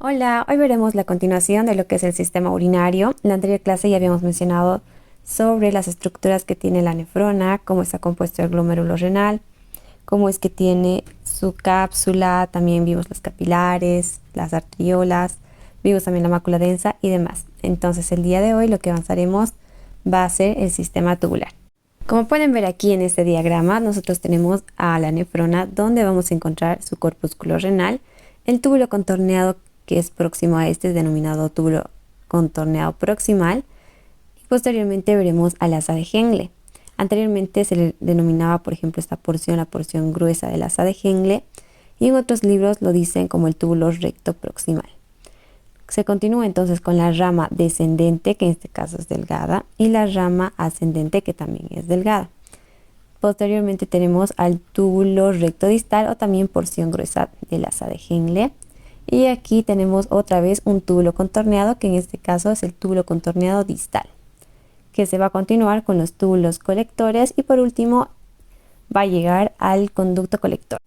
Hola, hoy veremos la continuación de lo que es el sistema urinario. En la anterior clase ya habíamos mencionado sobre las estructuras que tiene la nefrona, cómo está compuesto el glomérulo renal, cómo es que tiene su cápsula, también vimos los capilares, las arteriolas, vimos también la mácula densa y demás. Entonces el día de hoy lo que avanzaremos va a ser el sistema tubular. Como pueden ver aquí en este diagrama, nosotros tenemos a la nefrona donde vamos a encontrar su corpúsculo renal, el túbulo contorneado que es próximo a este es denominado túbulo contorneado proximal y posteriormente veremos al asa de Henle. Anteriormente se le denominaba, por ejemplo, esta porción la porción gruesa del asa de Henle y en otros libros lo dicen como el túbulo recto proximal. Se continúa entonces con la rama descendente, que en este caso es delgada, y la rama ascendente, que también es delgada. Posteriormente tenemos al túbulo recto distal o también porción gruesa del asa de Henle. Y aquí tenemos otra vez un túbulo contorneado, que en este caso es el túbulo contorneado distal, que se va a continuar con los túbulos colectores y por último va a llegar al conducto colector.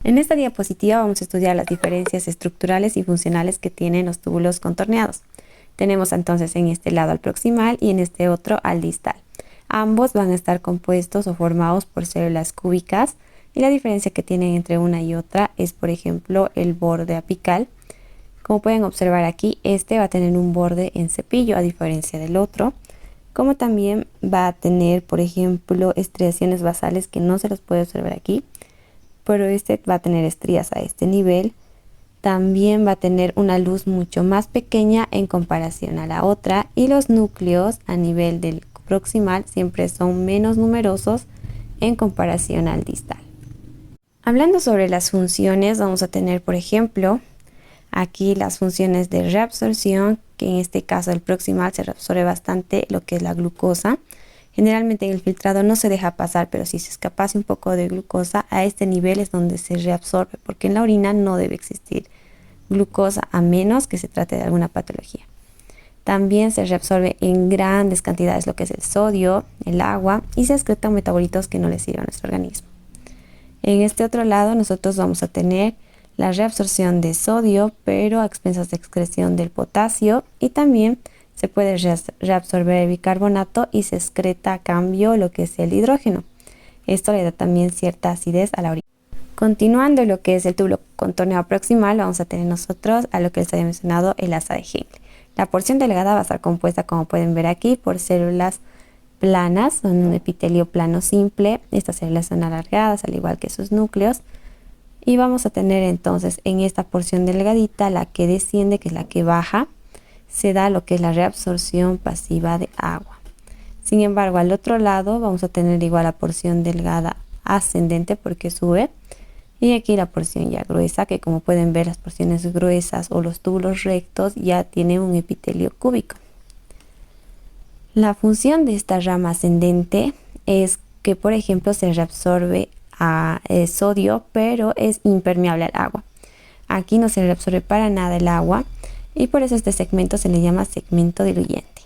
En esta diapositiva vamos a estudiar las diferencias estructurales y funcionales que tienen los túbulos contorneados. Tenemos entonces en este lado al proximal y en este otro al distal. Ambos van a estar compuestos o formados por células cúbicas y la diferencia que tienen entre una y otra es, por ejemplo, el borde apical. Como pueden observar aquí, este va a tener un borde en cepillo a diferencia del otro, como también va a tener, por ejemplo, estriaciones basales que no se los puede observar aquí, pero este va a tener estrías a este nivel. También va a tener una luz mucho más pequeña en comparación a la otra y los núcleos a nivel del proximal siempre son menos numerosos en comparación al distal. Hablando sobre las funciones, vamos a tener, por ejemplo, aquí las funciones de reabsorción, que en este caso el proximal se reabsorbe bastante lo que es la glucosa. Generalmente en el filtrado no se deja pasar, pero si se escapase un poco de glucosa, a este nivel es donde se reabsorbe, porque en la orina no debe existir glucosa a menos que se trate de alguna patología. También se reabsorbe en grandes cantidades lo que es el sodio, el agua y se excretan metabolitos que no le sirven a nuestro organismo. En este otro lado nosotros vamos a tener la reabsorción de sodio, pero a expensas de excreción del potasio, y también se puede reabsorber el bicarbonato y se excreta a cambio lo que es el hidrógeno. Esto le da también cierta acidez a la orina. Continuando lo que es el túbulo contorneado proximal, vamos a tener nosotros a lo que les había mencionado el asa de Henle. La porción delgada va a estar compuesta, como pueden ver aquí, por células planas, son un epitelio plano simple. Estas células son alargadas, al igual que sus núcleos. Y vamos a tener entonces en esta porción delgadita, la que desciende, que es la que baja, se da lo que es la reabsorción pasiva de agua. Sin embargo, al otro lado vamos a tener igual la porción delgada ascendente porque sube. Y aquí la porción ya gruesa, que como pueden ver las porciones gruesas o los túbulos rectos ya tienen un epitelio cúbico. La función de esta rama ascendente es que, por ejemplo, se reabsorbe a sodio, pero es impermeable al agua. Aquí no se reabsorbe para nada el agua y por eso este segmento se le llama segmento diluyente.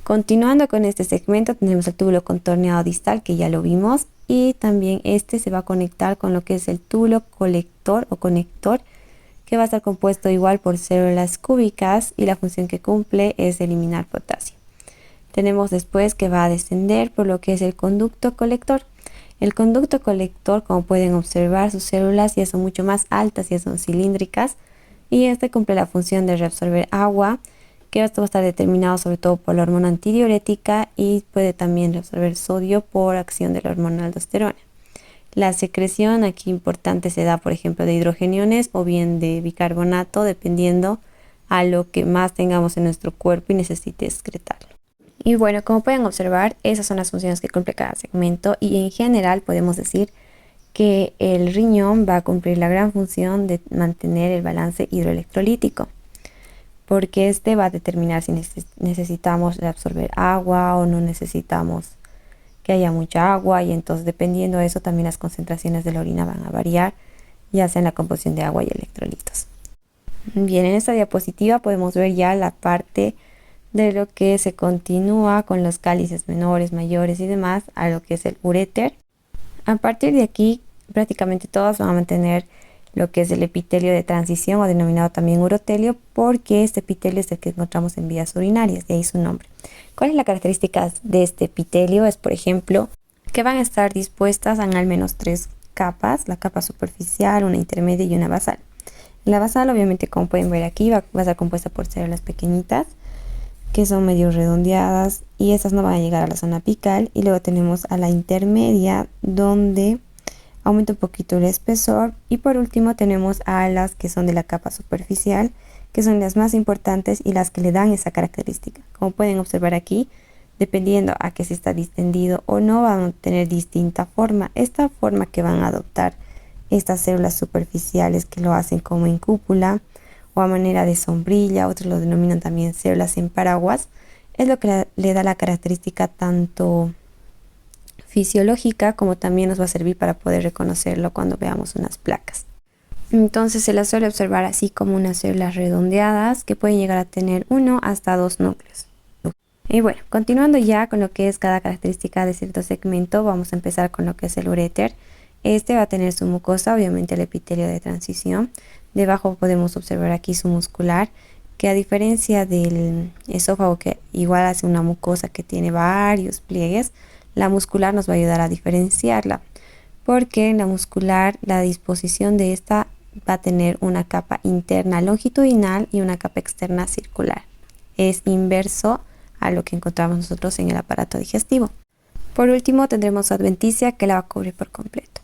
Continuando con este segmento tenemos el túbulo contorneado distal, que ya lo vimos, y también este se va a conectar con lo que es el túbulo colector o conector, que va a estar compuesto igual por células cúbicas y la función que cumple es eliminar potasio. Tenemos después que va a descender por lo que es el conducto colector. El conducto colector, como pueden observar, sus células ya son mucho más altas, ya son cilíndricas, y este cumple la función de reabsorber agua, que esto va a estar determinado sobre todo por la hormona antidiurética y puede también reabsorber sodio por acción de la hormona aldosterona. La secreción aquí importante se da, por ejemplo, de hidrogeniones o bien de bicarbonato, dependiendo a lo que más tengamos en nuestro cuerpo y necesite excretarlo. Y bueno, como pueden observar, esas son las funciones que cumple cada segmento y en general podemos decir que el riñón va a cumplir la gran función de mantener el balance hidroelectrolítico, porque este va a determinar si necesitamos absorber agua o no necesitamos que haya mucha agua, y entonces dependiendo de eso también las concentraciones de la orina van a variar, ya sea en la composición de agua y electrolitos. Bien, en esta diapositiva podemos ver ya la parte de lo que se continúa con los cálices menores, mayores y demás a lo que es el uréter. A partir de aquí prácticamente todas van a mantener lo que es el epitelio de transición o denominado también urotelio, porque este epitelio es el que encontramos en vías urinarias, de ahí su nombre. ¿Cuál es la característica de este epitelio? Es, por ejemplo, que van a estar dispuestas en al menos 3 capas, la capa superficial, una intermedia y una basal. La basal, obviamente, como pueden ver aquí, va a estar compuesta por células pequeñitas que son medio redondeadas y esas no van a llegar a la zona apical. Y luego tenemos a la intermedia, donde aumenta un poquito el espesor. Y por último tenemos a las que son de la capa superficial, que son las más importantes y las que le dan esa característica. Como pueden observar aquí, dependiendo a que si está distendido o no, van a tener distinta forma. Esta forma que van a adoptar estas células superficiales, que lo hacen como en cúpula o a manera de sombrilla, otros lo denominan también células en paraguas, es lo que le da la característica tanto fisiológica como también nos va a servir para poder reconocerlo cuando veamos unas placas. Entonces se las suele observar así como unas células redondeadas que pueden llegar a tener 1 hasta 2 núcleos. Y bueno, continuando ya con lo que es cada característica de cierto segmento, vamos a empezar con lo que es el uréter. Este va a tener su mucosa, obviamente el epitelio de transición. Debajo podemos observar aquí su muscular, que a diferencia del esófago, que igual hace una mucosa que tiene varios pliegues, la muscular nos va a ayudar a diferenciarla, porque en la muscular la disposición de esta va a tener una capa interna longitudinal y una capa externa circular. Es inverso a lo que encontramos nosotros en el aparato digestivo. Por último tendremos su adventicia, que la va a cubrir por completo.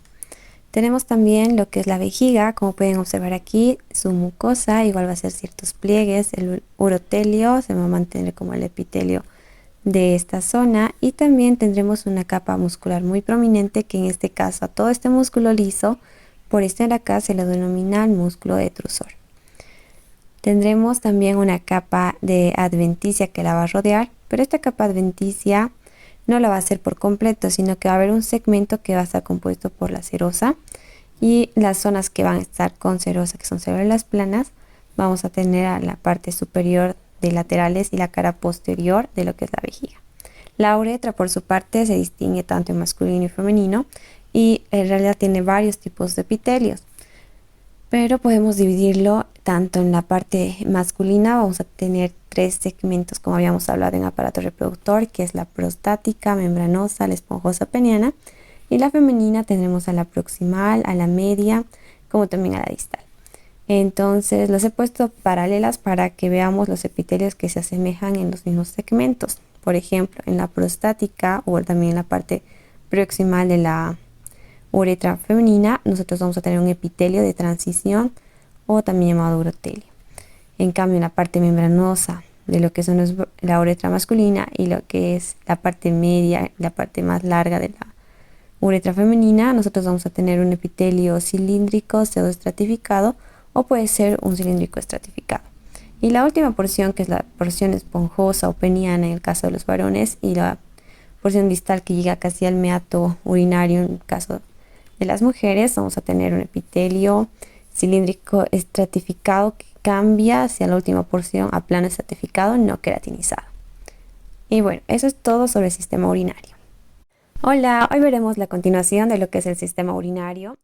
Tenemos también lo que es la vejiga, como pueden observar aquí, su mucosa igual va a ser ciertos pliegues, el urotelio se va a mantener como el epitelio de esta zona y también tendremos una capa muscular muy prominente, que en este caso a todo este músculo liso, por estar acá, se le denomina el músculo detrusor. Tendremos también una capa de adventicia que la va a rodear, pero esta capa adventicia no la va a hacer por completo, sino que va a haber un segmento que va a estar compuesto por la serosa, y las zonas que van a estar con serosa, que son células planas, vamos a tener a la parte superior de laterales y la cara posterior de lo que es la vejiga. La uretra, por su parte, se distingue tanto en masculino y femenino y en realidad tiene varios tipos de epitelios, pero podemos dividirlo tanto en la parte masculina. Vamos a tener 3 segmentos, como habíamos hablado en aparato reproductor, que es la prostática, membranosa, la esponjosa peniana, y la femenina tendremos a la proximal, a la media, como también a la distal. Entonces los he puesto paralelas para que veamos los epitelios que se asemejan en los mismos segmentos. Por ejemplo, en la prostática o también en la parte proximal de la uretra femenina, nosotros vamos a tener un epitelio de transición o también llamado urotelio. En cambio, en la parte membranosa de lo que son la uretra masculina y lo que es la parte media, la parte más larga de la uretra femenina, nosotros vamos a tener un epitelio cilíndrico pseudoestratificado o puede ser un cilíndrico estratificado. Y la última porción, que es la porción esponjosa o peniana en el caso de los varones, y la porción distal que llega casi al meato urinario en el caso de las mujeres, vamos a tener un epitelio cilíndrico estratificado que cambia hacia la última porción a plano estratificado no queratinizado. Y bueno, eso es todo sobre el sistema urinario. Hola, hoy veremos la continuación de lo que es el sistema urinario.